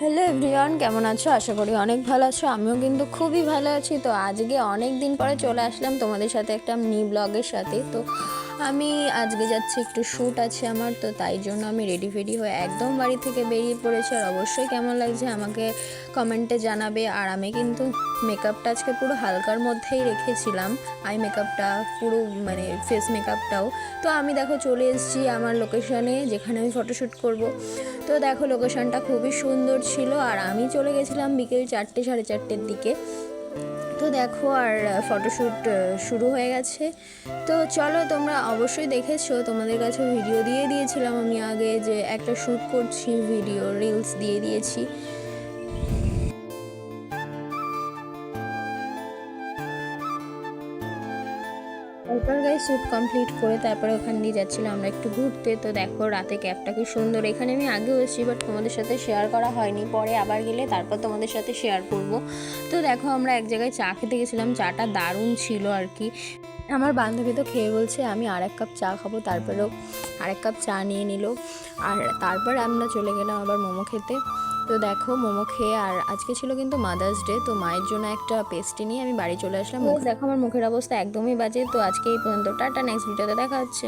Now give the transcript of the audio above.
Hello everyone, কেমন আছো? আশা করি অনেক ভালো আছো। আমিও কিন্তু খুবই ভালো আছি। তো আজকে অনেক দিন পরে চলে আসলাম তোমাদের সাথে একটা মিনি ব্লগের সাথে। তো আমি আজকে যাচ্ছি, একটু শ্যুট আছে আমার, তো তাই জন্য আমি রেডি ফেডি হয়ে একদম বাড়ি থেকে বেরিয়ে পড়েছি। আর অবশ্যই কেমন লাগছে আমাকে কমেন্টে জানাবে। আর আমি কিন্তু মেকআপটা আজকে পুরো হালকার মধ্যেই রেখেছিলাম, আই মেকআপটা পুরো, মানে ফেস মেকআপটাও। তো আমি দেখো চলে এসেছি আমার লোকেশনে, যেখানে আমি ফটোশ্যুট করব। তো দেখো লোকেশনটা খুবই সুন্দর ছিল। আর আমি চলে গেছিলাম বিকেল 4টে সাড়ে 4টের দিকে। তো দেখো আর ফটোশ্যুট শুরু হয়ে গেছে। তো চলো, তোমরা অবশ্যই দেখেছো, তোমাদের কাছে ভিডিও দিয়ে দিয়েছিলাম আমি আগে, যে একটা শ্যুট করছি, ভিডিও রিলস দিয়ে দিয়েছি। তারপর গায়ে শ্যুট কমপ্লিট করে তারপরে ওখান দিয়ে যাচ্ছিলাম আমরা একটু ঘুরতে। তো দেখো রাতে ক্যাবটা কি সুন্দর। এখানে আমি আগেও এসেছি, বাট তোমাদের সাথে শেয়ার করা হয়নি, পরে আবার গেলে তারপর তোমাদের সাথে শেয়ার করব। তো দেখো আমরা এক জায়গায় চা খেতে গেছিলাম, চাটা দারুণ ছিল আর কি। আমার বান্ধবী তো খেয়ে বলছে আমি আরেক কাপ চা খাবো, তারপরেও আরেক কাপ চা নিয়ে নিল। আর তারপর আমরা চলে গেলাম আবার মোমো খেতে। তো দেখো মোমো খেয়ে, আর আজকে ছিল কিন্তু মাদার্স ডে, তো মায়ের জন্য একটা পেস্ট্রি নিয়ে আমি বাড়ি চলে আসলাম। দেখো আমার মুখের অবস্থা একদমই বাজে। তো আজকে এই পর্যন্ত, টাটা, নেক্সট ভিডিওতে দেখা হচ্ছে।